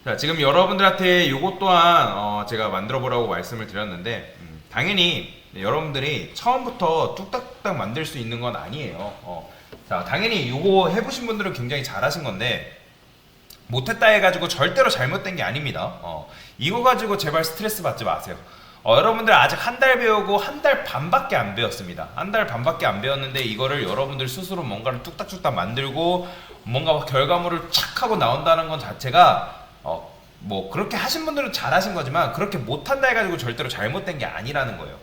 자, 지금 여러분들한테 요것 또한 제가 만들어 보라고 말씀을 드렸는데 당연히 여러분들이 처음부터 뚝딱뚝딱 만들 수 있는 건 아니에요. 자, 당연히 요거 해보신 분들은 굉장히 잘하신 건데 못했다 해가지고 절대로 잘못된 게 아닙니다. 이거 가지고 제발 스트레스 받지 마세요. 여러분들 아직 한 달 배우고 한 달 반밖에 안 배웠습니다. 한 달 반밖에 안 배웠는데 이거를 여러분들 스스로 뭔가를 뚝딱뚝딱 만들고 뭔가 결과물을 착 하고 나온다는 건 자체가 뭐 그렇게 하신 분들은 잘하신 거지만 그렇게 못한다 해가지고 절대로 잘못된 게 아니라는 거예요.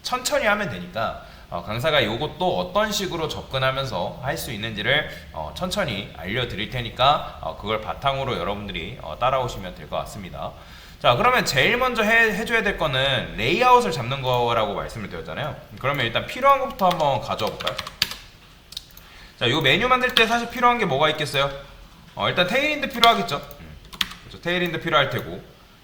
천천히 하면 되니까 강사가 이것도 어떤 식으로 접근하면서 할 수 있는지를 천천히 알려드릴 테니까 그걸 바탕으로 여러분들이 따라오시면 될 것 같습니다. 자, 그러면 제일 먼저 해줘야 될 거는 레이아웃을 잡는 거라고 말씀을 드렸잖아요. 그러면 일단 필요한 것부터 한번 가져와 볼까요? 자, 이 메뉴 만들 때 사실 필요한 게 뭐가 있겠어요? 일단 테일인드 필요하겠죠. 그렇죠? 테일인드 필요할 테고,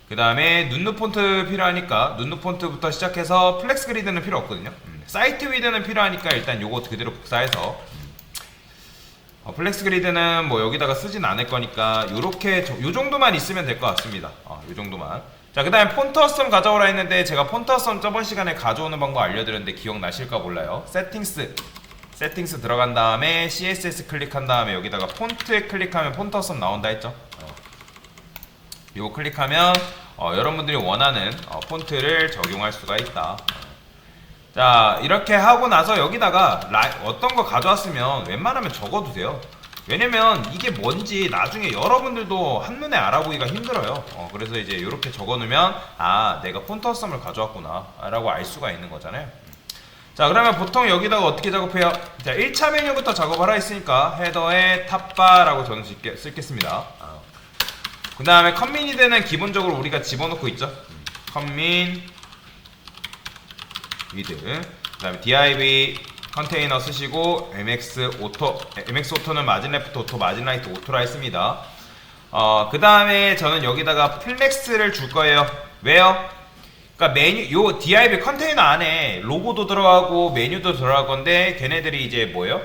그 다음에 눈누 폰트 필요하니까 눈누 폰트부터 시작해서 플렉스 그리드는 필요 없거든요. 사이트 위드는 필요하니까 일단 요거 그대로 복사해서 플렉스 그리드는 뭐 여기다가 쓰진 않을 거니까 요렇게 요 정도만 있으면 될 것 같습니다. 요 정도만. 자, 그 다음에 폰트 어썸 가져오라 했는데 제가 폰트 어썸 저번 시간에 가져오는 방법 알려드렸는데 기억나실까 몰라요. 세팅스 들어간 다음에 CSS 클릭한 다음에 여기다가 폰트에 클릭하면 폰트 어썸 나온다 했죠. 이거 클릭하면 여러분들이 원하는 폰트를 적용할 수가 있다. 자, 이렇게 하고 나서 여기다가 어떤 거 가져왔으면 웬만하면 적어두세요. 왜냐면 이게 뭔지 나중에 여러분들도 한눈에 알아보기가 힘들어요. 그래서 이제 이렇게 적어놓으면 내가 폰트 어썸을 가져왔구나 라고 알 수가 있는 거잖아요. 자, 그러면 보통 여기다가 어떻게 작업해요? 자, 1차 메뉴부터 작업을 하라 했으니까 헤더에 탑바라고 저는 쓰겠습니다. 그 다음에 컴미니드는 기본적으로 우리가 집어넣고 있죠. 컴민 위드, 그 다음에 div 컨테이너 쓰시고 mx 오토는 마진 레프트 오토, 마진 라이트 오토라 했습니다. 그 다음에 저는 여기다가 플렉스를 줄 거예요. 왜요? 그러니까 요 div 컨테이너 안에 로고도 들어가고 메뉴도 들어갈 건데 걔네들이 이제 뭐예요?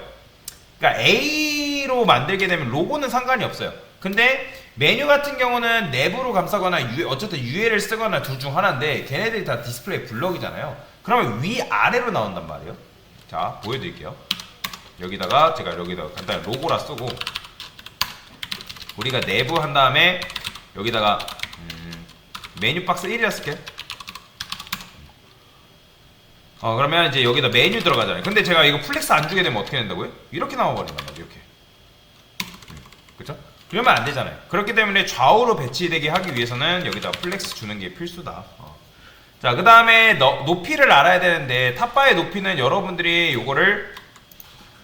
그러니까 A로 만들게 되면 로고는 상관이 없어요. 근데 메뉴 같은 경우는 내부로 감싸거나 어쨌든 UL을 쓰거나 둘 중 하나인데 걔네들이 다 디스플레이 블럭이잖아요. 그러면 위아래로 나온단 말이에요. 자, 보여드릴게요. 여기다가 제가 여기다가 간단히 로고라 쓰고 우리가 내부 한 다음에 여기다가 메뉴 박스 1이라 쓸게요. 그러면 이제 여기다 메뉴 들어가잖아요. 근데 제가 이거 플렉스 안 주게 되면 어떻게 된다고요? 이렇게 나와버린단 말이에요. 이렇게. 그쵸? 그러면 안 되잖아요. 그렇기 때문에 좌우로 배치되게 하기 위해서는 여기다 플렉스 주는 게 필수다. 자, 그 다음에 높이를 알아야 되는데 탑바의 높이는 여러분들이 요거를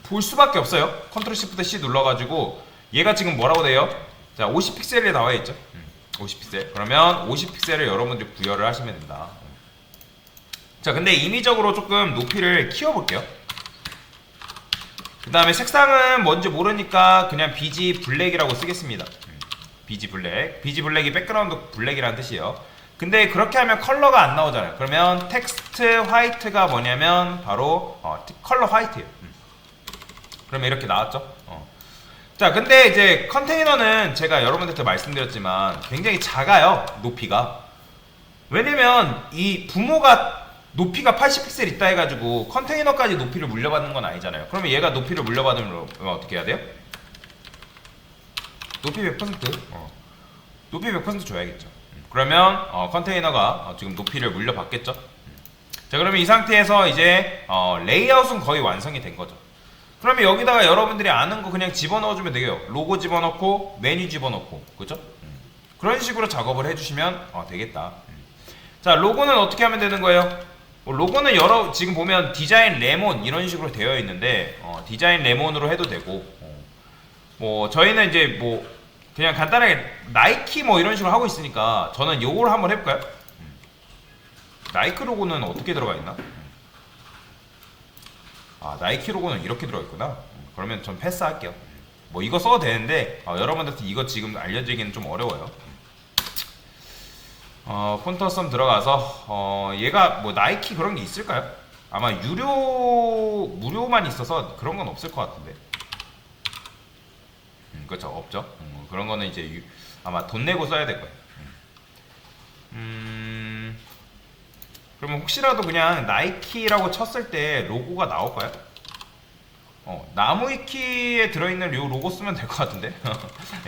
볼 수밖에 없어요. 컨트롤 시프트 C 눌러가지고 얘가 지금 뭐라고 돼요? 자, 50픽셀에 나와 있죠. 50픽셀. 그러면 50픽셀을 여러분들이 부여를 하시면 된다. 자, 근데 임의적으로 조금 높이를 키워볼게요. 그 다음에 색상은 뭔지 모르니까 그냥 BG 블랙이라고 쓰겠습니다. BG 블랙. BG 블랙이 백그라운드 블랙이라는 뜻이에요. 근데 그렇게 하면 컬러가 안 나오잖아요. 그러면 텍스트 화이트가 뭐냐면 바로 컬러 화이트예요. 그러면 이렇게 나왔죠. 자, 근데 이제 컨테이너는 제가 여러분들한테 말씀드렸지만 굉장히 작아요. 높이가. 왜냐면 이 부모가 높이가 80픽셀 있다 해가지고 컨테이너까지 높이를 물려받는 건 아니잖아요. 그러면 얘가 높이를 물려받으면 어떻게 해야 돼요? 높이 100%? 높이 100% 줘야겠죠. 그러면 컨테이너가 지금 높이를 물려받겠죠. 자, 그러면 이 상태에서 이제 레이아웃은 거의 완성이 된 거죠. 그러면 여기다가 여러분들이 아는 거 그냥 집어넣어주면 되게요. 로고 집어넣고 메뉴 집어넣고, 그죠? 그런 식으로 작업을 해주시면 되겠다. 자, 로고는 어떻게 하면 되는 거예요? 로고는 지금 보면 디자인 레몬 이런 식으로 되어 있는데 디자인 레몬으로 해도 되고 뭐 저희는 이제 뭐 그냥 간단하게 나이키 뭐 이런 식으로 하고 있으니까 저는 요걸 한번 해볼까요? 나이키 로고는 어떻게 들어가 있나? 나이키 로고는 이렇게 들어가 있구나. 그러면 전 패스할게요. 뭐 이거 써도 되는데 여러분들한테 이거 지금 알려드리기는 좀 어려워요. 폰트 썸 들어가서 얘가 뭐 나이키 그런 게 있을까요? 아마 무료만 있어서 그런 건 없을 것 같은데. 그렇죠, 없죠. 그런 거는 이제 아마 돈 내고 써야 될 거예요. 그러면 혹시라도 그냥 나이키라고 쳤을 때 로고가 나올까요? 나무 위키에 들어있는 요 로고 쓰면 될 것 같은데.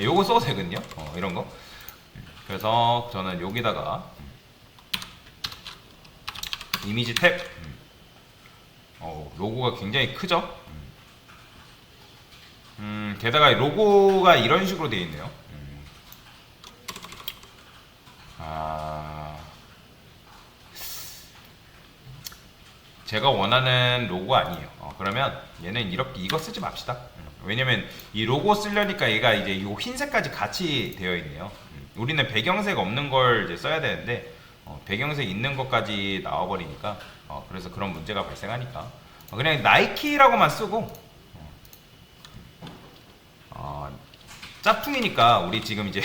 요거 써도 되거든요. 이런 거. 그래서 저는 여기다가 이미지 탭. 로고가 굉장히 크죠. 게다가 로고가 이런 식으로 되어 있네요. 제가 원하는 로고 아니에요. 그러면 얘는 이렇게 이거 쓰지 맙시다. 왜냐면 이 로고 쓰려니까 얘가 이제 요 흰색까지 같이 되어 있네요. 우리는 배경색 없는 걸 이제 써야 되는데 배경색 있는 것까지 나와버리니까 그래서 그런 문제가 발생하니까 그냥 나이키라고만 쓰고 짭퉁이니까 우리 지금 이제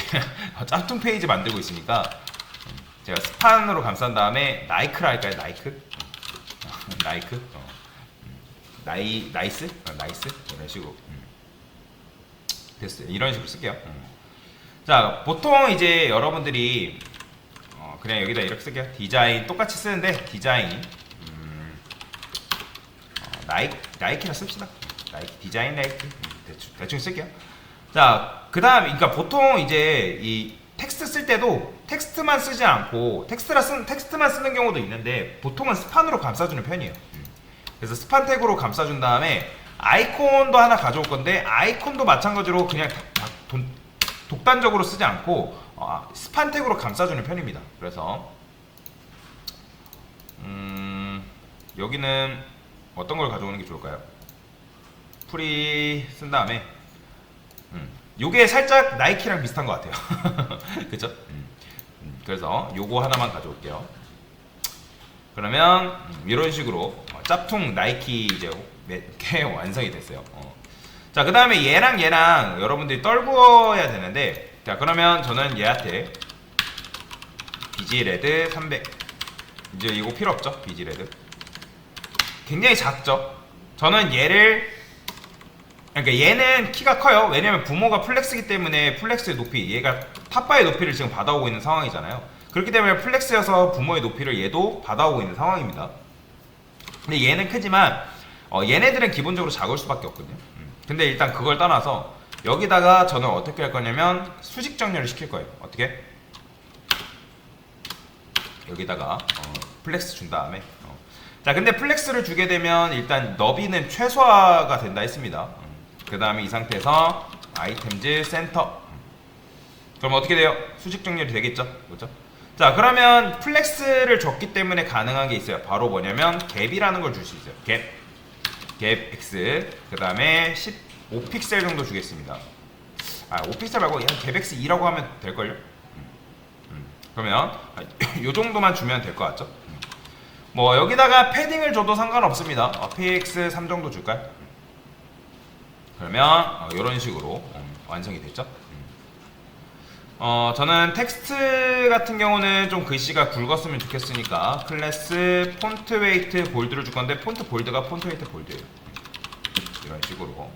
짭퉁 페이지 만들고 있으니까 제가 스판으로 감싼 다음에 나이크라 할까요? 나이크? 나이크? 나이스? 나이스? 이런 식으로 됐어요. 이런 식으로 쓸게요. 자, 보통 이제 여러분들이 그냥 여기다 이렇게 쓸게요. 디자인 똑같이 쓰는데 디자인 나이키라 씁시다. 나이키 디자인 나이키 대충 쓸게요. 자, 그 다음 그러니까 보통 이제 이 텍스트 쓸 때도 텍스트만 쓰지 않고 텍스트만 쓰는 경우도 있는데 보통은 스판으로 감싸주는 편이에요. 그래서 스판 태그로 감싸준 다음에 아이콘도 하나 가져올 건데 아이콘도 마찬가지로 그냥 독단적으로 쓰지 않고 스판 태그로 감싸주는 편입니다. 그래서 여기는 어떤 걸 가져오는 게 좋을까요? 프리 쓴 다음에 요게 살짝 나이키랑 비슷한 것 같아요. 그쵸? 그래서 요거 하나만 가져올게요. 그러면 이런 식으로 짭퉁 나이키 이제 완성이 됐어요. 자, 그 다음에 얘랑 여러분들이 떨구어야 되는데, 자, 그러면 저는 얘한테 비지레드 300 이제 이거 필요 없죠? 비지레드 굉장히 작죠? 저는 그러니까 얘는 키가 커요. 왜냐면 부모가 플렉스이기 때문에 플렉스의 높이, 얘가 탑바의 높이를 지금 받아오고 있는 상황이잖아요. 그렇기 때문에 플렉스여서 부모의 높이를 얘도 받아오고 있는 상황입니다. 근데 얘는 크지만 얘네들은 기본적으로 작을 수밖에 없거든요. 근데 일단 그걸 떠나서 여기다가 저는 어떻게 할 거냐면 수직 정렬을 시킬 거예요. 어떻게? 여기다가 플렉스 준 다음에 자, 근데 플렉스를 주게 되면 일단 너비는 최소화가 된다 했습니다. 그 다음에 이 상태에서 아이템즈 센터. 그럼 어떻게 돼요? 수직 정렬이 되겠죠? 그렇죠? 자, 그러면 플렉스를 줬기 때문에 가능한 게 있어요. 바로 뭐냐면 갭이라는 걸 줄 수 있어요. 갭 X. 그 다음에 15픽셀 정도 주겠습니다. 5픽셀 말고 그냥 갭 X 2라고 하면 될걸요? 그러면 요 정도만 주면 될 것 같죠? 뭐 여기다가 패딩을 줘도 상관없습니다. PX 3 정도 줄까요? 그러면 이런 식으로 완성이 됐죠. 저는 텍스트 같은 경우는 좀 글씨가 굵었으면 좋겠으니까 클래스 폰트 웨이트 볼드를 줄 건데 폰트 볼드가 폰트 웨이트 볼드예요. 이런 식으로.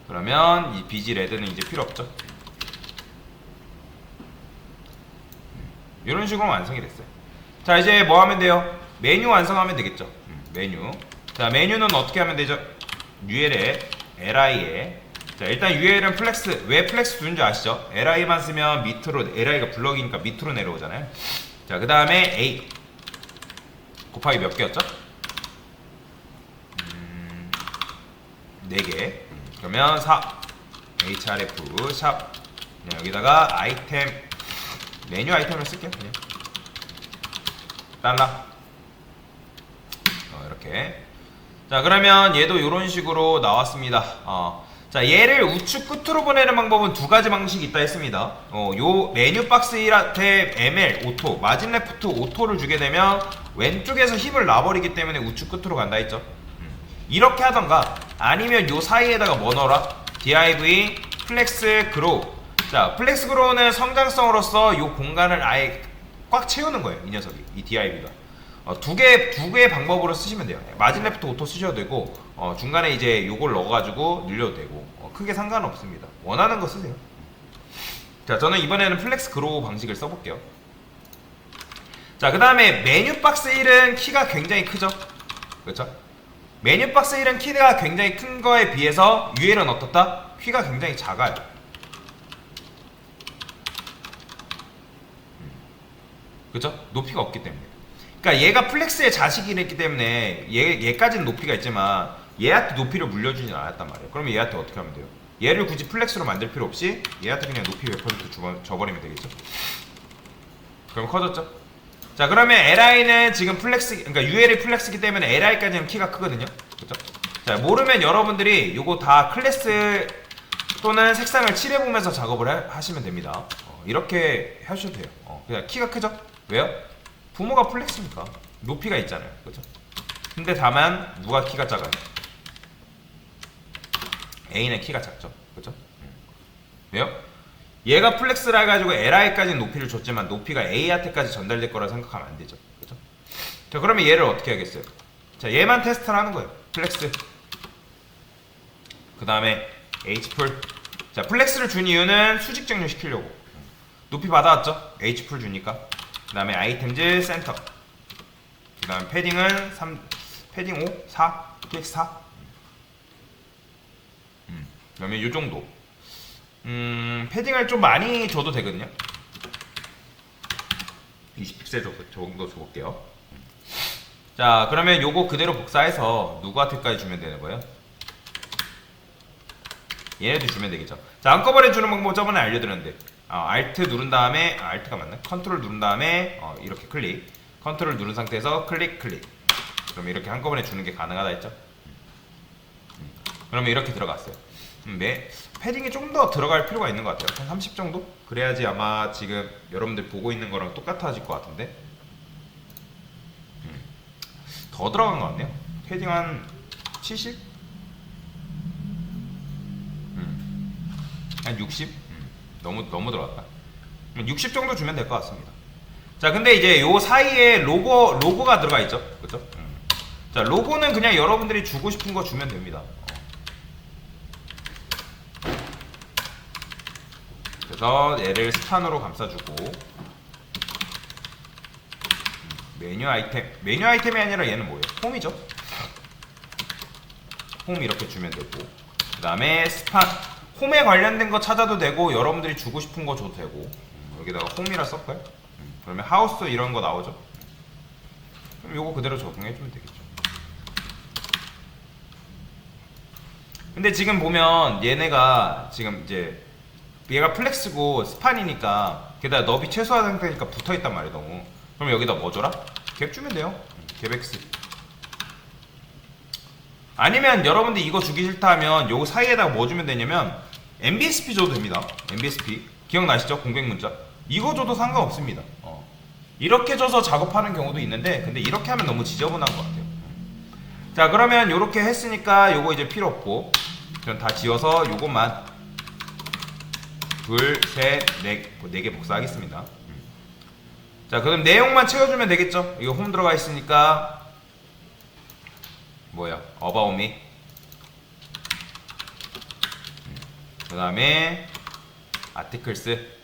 그러면 이 비지 레드는 이제 필요 없죠. 이런 식으로 완성이 됐어요. 자, 이제 뭐 하면 돼요? 메뉴 완성하면 되겠죠. 메뉴. 자, 메뉴는 어떻게 하면 되죠? UL에 LI에 자, 일단 UL은 플렉스. 왜 플렉스 주는 줄 아시죠? LI만 쓰면 밑으로, LI가 블럭이니까 밑으로 내려오잖아요. 자, 그 다음에 A 곱하기 몇 개였죠? 4개. 그러면 4 href 샵 여기다가 아이템 메뉴 아이템을 쓸게요. 그냥 달러 이렇게. 자, 그러면 얘도 이런 식으로 나왔습니다. 자, 얘를 우측 끝으로 보내는 방법은 두 가지 방식이 있다 했습니다. 요 메뉴 박스 1한테 ML 오토, 마진 레프트 오토를 주게 되면 왼쪽에서 힘을 놔버리기 때문에 우측 끝으로 간다 했죠. 이렇게 하던가 아니면 요 사이에다가 뭐 넣어라? div 플렉스 그로우. 자, 플렉스 그로우는 성장성으로서 요 공간을 아예 꽉 채우는 거예요. 이 녀석이, 이 div가. 두 개의 방법으로 쓰시면 돼요. 마진 레프트 오토 쓰셔도 되고 중간에 이제 요걸 넣어가지고 늘려도 되고 크게 상관없습니다. 원하는 거 쓰세요. 자, 저는 이번에는 플렉스 그로우 방식을 써볼게요. 자, 그 다음에 메뉴 박스 1은 키가 굉장히 크죠? 그렇죠? 메뉴 박스 1은 키가 굉장히 큰 거에 비해서 UL은 어떻다? 키가 굉장히 작아요. 그죠? 높이가 없기 때문에. 그러니까 얘가 플렉스의 자식이기 때문에 얘까지는 높이가 있지만 얘한테 높이를 물려주진 않았단 말이에요. 그러면 얘한테 어떻게 하면 돼요? 얘를 굳이 플렉스로 만들 필요 없이 얘한테 그냥 높이 100% 줘버리면 되겠죠. 그럼 커졌죠? 자, 그러면 LI는 지금 플렉스, 그러니까 UL이 플렉스이기 때문에 LI까지는 키가 크거든요. 그죠? 자, 모르면 여러분들이 요거 다 클래스 또는 색상을 칠해보면서 작업을 하시면 됩니다. 이렇게 하셔도 돼요. 그냥 키가 크죠? 왜요? 부모가 플렉스니까 높이가 있잖아요. 그죠? 근데 다만 누가 키가 작아요? A는 키가 작죠. 그죠? 왜요? 얘가 플렉스라 해가지고 LI까지는 높이를 줬지만 높이가 A한테까지 전달될 거라 생각하면 안 되죠. 그죠? 자, 그러면 얘를 어떻게 하겠어요? 자, 얘만 테스트를 하는 거예요. 플렉스. 그 다음에 H풀. 자, 플렉스를 준 이유는 수직 정렬 시키려고. 높이 받아왔죠? H풀 주니까. 그 다음에 아이템즈 센터. 그 다음에 패딩은 패딩 5, 4, PX 4. 그러면 요 정도. 패딩을 좀 많이 줘도 되거든요. 20픽셀 정도 줘볼게요. 자, 그러면 요거 그대로 복사해서 누구한테까지 주면 되는 거예요? 얘네도 주면 되겠죠. 자, 한꺼번에 주는 방법 저번에 알려드렸는데 Alt 누른 다음에 Alt가 맞나? 컨트롤 누른 다음에 이렇게 클릭, 컨트롤 누른 상태에서 클릭. 그럼 이렇게 한꺼번에 주는 게 가능하다 했죠. 그러면 이렇게 들어갔어요. 패딩이 좀 더 들어갈 필요가 있는 것 같아요. 한 30 정도? 그래야지 아마 지금 여러분들 보고 있는 거랑 똑같아질 것 같은데. 더 들어간 것 같네요. 패딩 한 70? 한 60? 너무 들어갔다. 60 정도 주면 될 것 같습니다. 자, 근데 이제 요 사이에 로고가 들어가 있죠. 그죠? 자, 로고는 그냥 여러분들이 주고 싶은 거 주면 됩니다. 그래서 얘를 스판으로 감싸주고, 메뉴 아이템이 아니라 얘는 뭐예요? 홈이죠. 홈 이렇게 주면 되고, 그 다음에 스판, 홈에 관련된 거 찾아도 되고 여러분들이 주고 싶은 거 줘도 되고, 여기다가 홈이라 썼고요. 그러면 하우스 이런 거 나오죠. 그럼 요거 그대로 적용해주면 되겠죠. 근데 지금 보면 얘네가 지금 이제 얘가 플렉스고 스판이니까 게다가 너비 최소화 상태니까 붙어있단 말이에요. 너무. 그럼 여기다 뭐 줘라? 갭 주면 돼요. 갭 X. 아니면 여러분들 이거 주기 싫다 하면 요 사이에다가 뭐 주면 되냐면 MBSP 줘도 됩니다. MBSP 기억나시죠? 공백 문자. 이거 줘도 상관없습니다. 이렇게 줘서 작업하는 경우도 있는데 근데 이렇게 하면 너무 지저분한 것 같아요. 자, 그러면 요렇게 했으니까 요거 이제 필요 없고 전 다 지워서 요것만 둘, 셋, 네 개 복사하겠습니다. 자, 그럼 내용만 채워주면 되겠죠? 이거 홈 들어가 있으니까 뭐야? About me. 그 다음에 아티클스.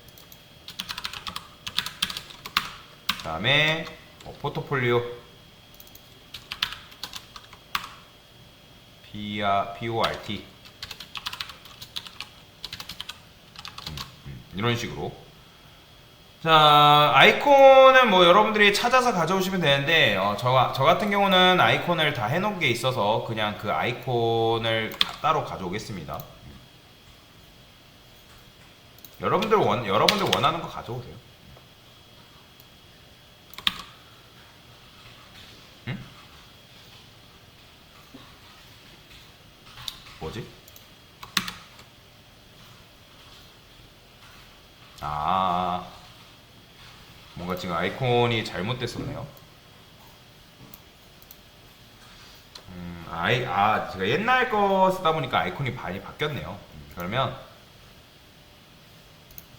그 다음에 포트폴리오. PORT. 이런 식으로. 자, 아이콘은 뭐 여러분들이 찾아서 가져오시면 되는데 저 같은 경우는 아이콘을 다 해놓은 게 있어서 그냥 그 아이콘을 따로 가져오겠습니다. 여러분들 원하는 거 가져오세요. 응? 뭐지? 뭔가 지금 아이콘이 잘못됐었네요. 제가 옛날 거 쓰다 보니까 아이콘이 많이 바뀌었네요. 그러면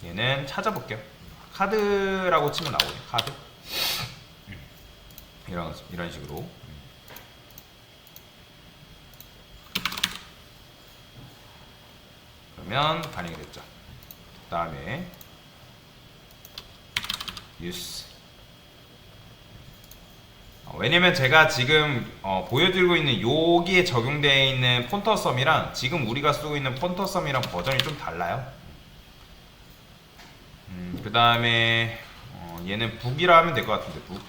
얘는 찾아볼게요. 카드라고 치면 나오네요. 카드. 이런 식으로. 그러면 반영이 됐죠. 그 다음에 use. 왜냐면 제가 지금 보여드리고 있는 여기에 적용되어 있는 폰터썸이랑 지금 우리가 쓰고 있는 폰터썸이랑 버전이 좀 달라요. 그 다음에 얘는 북이라 하면 될 것 같은데, 북.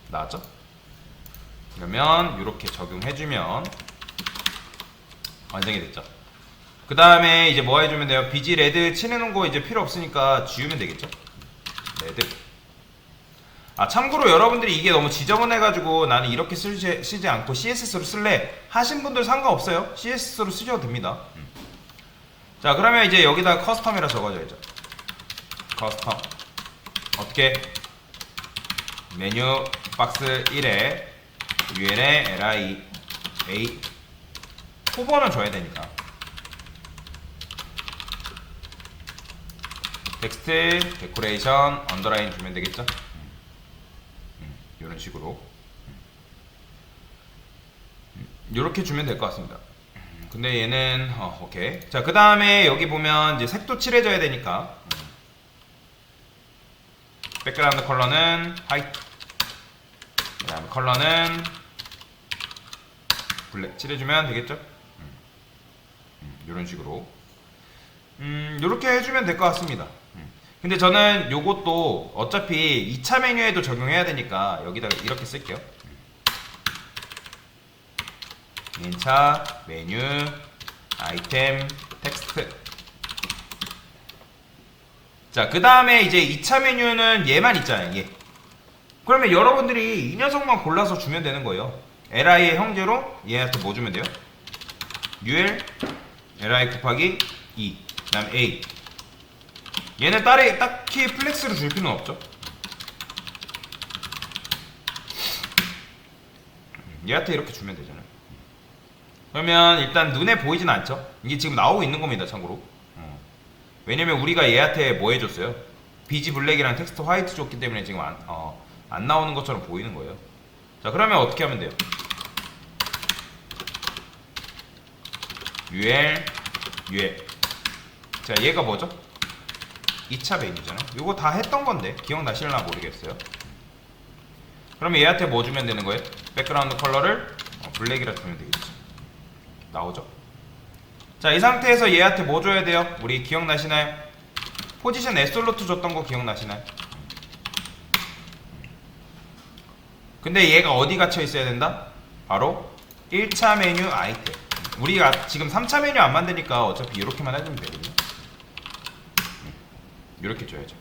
나왔죠? 그러면 이렇게 적용해주면 완성이 됐죠. 그 다음에 이제 뭐 해주면 돼요? BG 레드 칠해놓은 거 이제 필요 없으니까 지우면 되겠죠? 레드. 참고로 여러분들이 이게 너무 지저분해가지고 나는 이렇게 쓰지 않고 CSS로 쓸래 하신 분들 상관없어요. CSS로 쓰셔도 됩니다. 자, 그러면 이제 여기다 커스텀이라 적어줘야죠. 커스텀. 어떻게? 메뉴 박스 1에 UL에 LI A 호버는 줘야 되니까. 텍스트, 데코레이션, 언더라인 주면 되겠죠? 이런 식으로. 이렇게 주면 될 것 같습니다. 근데 얘는, 오케이. 자, 그 다음에 여기 보면 이제 색도 칠해줘야 되니까. 백그라운드 컬러는 화이트. 그 다음에 컬러는 블랙 칠해주면 되겠죠? 이런 식으로. 요렇게 해주면 될 것 같습니다. 근데 저는 요것도 어차피 2차 메뉴에도 적용해야 되니까 여기다가 이렇게 쓸게요. 1차 메뉴 아이템 텍스트. 자, 그 다음에 이제 2차 메뉴는 얘만 있잖아요. 얘. 그러면 여러분들이 이 녀석만 골라서 주면 되는 거예요. li의 형제로 얘한테 뭐 주면 돼요? ul li 곱하기 2 그 다음 a. 얘는 딱히 플렉스로 줄 필요는 없죠. 얘한테 이렇게 주면 되잖아요. 그러면 일단 눈에 보이진 않죠. 이게 지금 나오고 있는 겁니다, 참고로. 왜냐면 우리가 얘한테 뭐 해줬어요? BG 블랙이랑 텍스트 화이트 줬기 때문에 지금 안 나오는 것처럼 보이는 거예요. 자, 그러면 어떻게 하면 돼요? ul. 자, 얘가 뭐죠? 2차 메뉴잖아요. 이거 다 했던 건데 기억나실려나 모르겠어요. 그러면 얘한테 뭐 주면 되는 거예요? 백그라운드 컬러를 블랙이라 주면 되겠죠. 나오죠? 자, 이 상태에서 얘한테 뭐 줘야 돼요? 우리 기억나시나요? 포지션 애솔로트 줬던 거 기억나시나요? 근데 얘가 어디 갇혀 있어야 된다? 바로 1차 메뉴 아이템. 우리가 지금 3차 메뉴 안 만드니까 어차피 이렇게만 해주면 되거든요. 이렇게 줘야죠.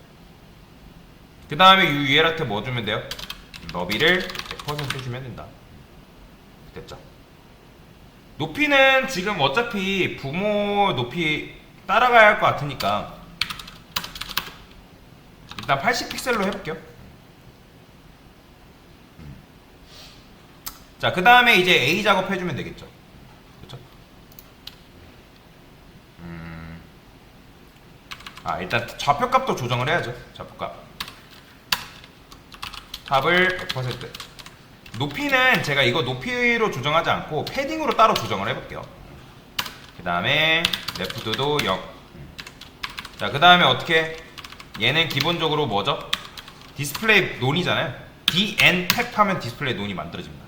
그 다음에 이 위에한테 뭐 주면 돼요? 너비를 100% 주면 된다. 됐죠? 높이는 지금 어차피 부모 높이 따라가야 할 것 같으니까 일단 80픽셀로 해볼게요. 자, 그 다음에 이제 A 작업 해주면 되겠죠. 그렇죠? 일단 좌표값도 조정을 해야죠. 좌표값 탑을 100%. 높이는 제가 이거 높이로 조정하지 않고 패딩으로 따로 조정을 해볼게요. 그 다음에 레프트도 0. 자, 그 다음에 어떻게? 얘는 기본적으로 뭐죠? 디스플레이 논이잖아요. DN 탭 하면 디스플레이 논이 만들어집니다.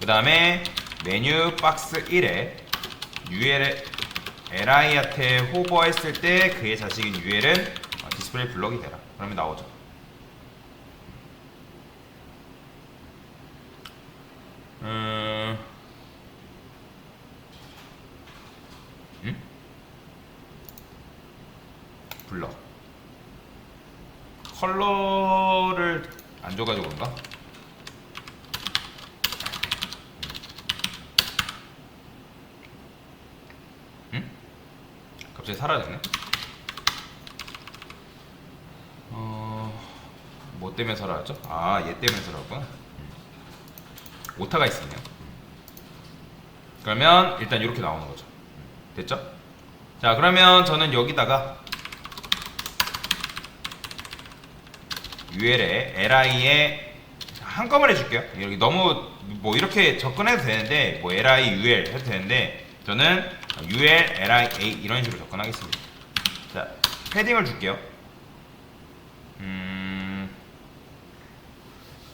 그 다음에 메뉴 박스 1에 UL li한테 호버했을 때 그의 자식인 UL은 디스플레이 블럭이 되라. 그러면 나오죠. 블럭 컬러를 안 줘가지고 그런가? 갑자기 사라지네. 뭐 때문에 사라졌죠? 얘 때문에 사라졌구나. 오타가 있었네요. 그러면 일단 이렇게 나오는 거죠. 됐죠? 자, 그러면 저는 여기다가 UL에 li에 한꺼번에 줄게요. 여기 너무 뭐 이렇게 접근해도 되는데 뭐 li ul 해도 되는데 저는 UL, LI, A 이런 식으로 접근하겠습니다. 자, 패딩을 줄게요.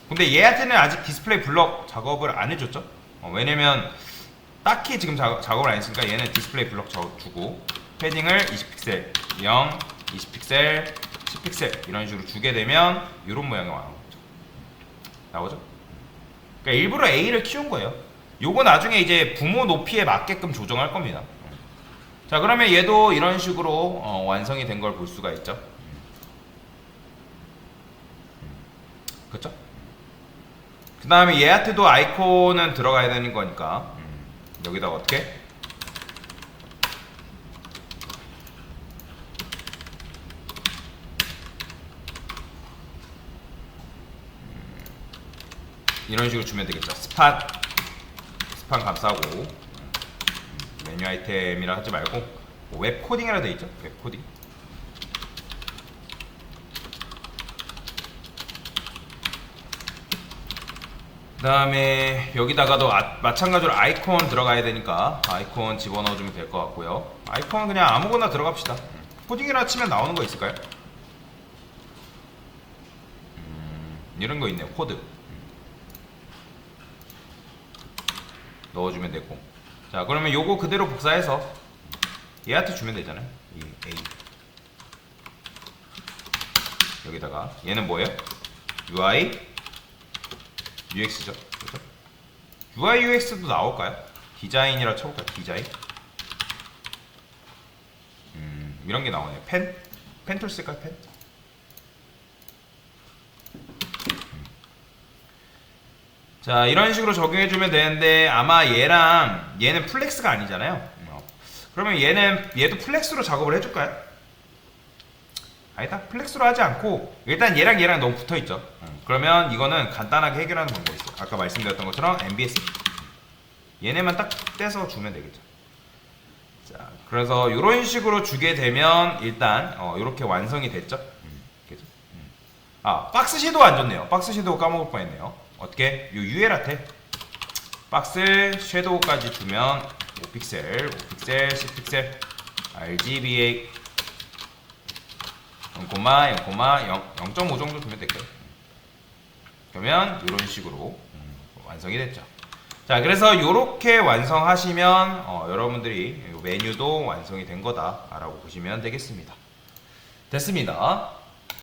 근데 얘한테는 아직 디스플레이 블럭 작업을 안 해줬죠? 왜냐면 딱히 지금 작업을 안 했으니까 얘는 디스플레이 블럭 주고 패딩을 20픽셀, 0, 20픽셀, 10픽셀 이런 식으로 주게 되면 이런 모양이 나오죠? 그러니까 일부러 A를 키운 거예요. 요거 나중에 이제 부모 높이에 맞게끔 조정할 겁니다. 자, 그러면 얘도 이런 식으로 완성이 된 걸 볼 수가 있죠. 그쵸? 그 다음에 얘한테도 아이콘은 들어가야 되는 거니까 여기다가 어떻게? 이런 식으로 주면 되겠죠. 스팟 감싸고 메뉴 아이템이라 하지 말고 웹 코딩이라 돼 있죠. 웹 코딩. 그 다음에 여기다가도 마찬가지로 아이콘 들어가야 되니까 아이콘 집어넣어주면 될 것 같고요. 아이콘은 그냥 아무거나 들어갑시다. 코딩이라 치면 나오는 거 있을까요? 이런 거 있네요. 코드 넣어주면 되고. 자, 그러면 요거 그대로 복사해서 얘한테 주면 되잖아요. 이 A 여기다가 얘는 뭐예요? UI UX죠. 그렇죠? UI UX도 나올까요? 디자인이라 쳐볼까요? 디자인. 이런 게 나오네요. 펜 툴 쓸까요? 펜? 자, 이런 식으로 적용해주면 되는데 아마 얘는 플렉스가 아니잖아요. 그러면 얘도 플렉스로 작업을 해줄까요? 아니다. 플렉스로 하지 않고 일단 얘랑 너무 붙어있죠. 그러면 이거는 간단하게 해결하는 방법이 있어요. 아까 말씀드렸던 것처럼 MBS 얘네만 딱 떼서 주면 되겠죠. 자, 그래서 이런 식으로 주게 되면 일단 이렇게 완성이 됐죠. 그죠? 박스 섀도우 안 줬네요. 박스 섀도우 까먹을 뻔했네요. 어떻게? 요 UL한테 박스 섀도우까지 주면 5픽셀, 10픽셀, RGBA 0,5 정도 주면 될까요? 그러면 이런 식으로 완성이 됐죠. 자, 그래서 이렇게 완성하시면 여러분들이 메뉴도 완성이 된 거다라고 보시면 되겠습니다. 됐습니다.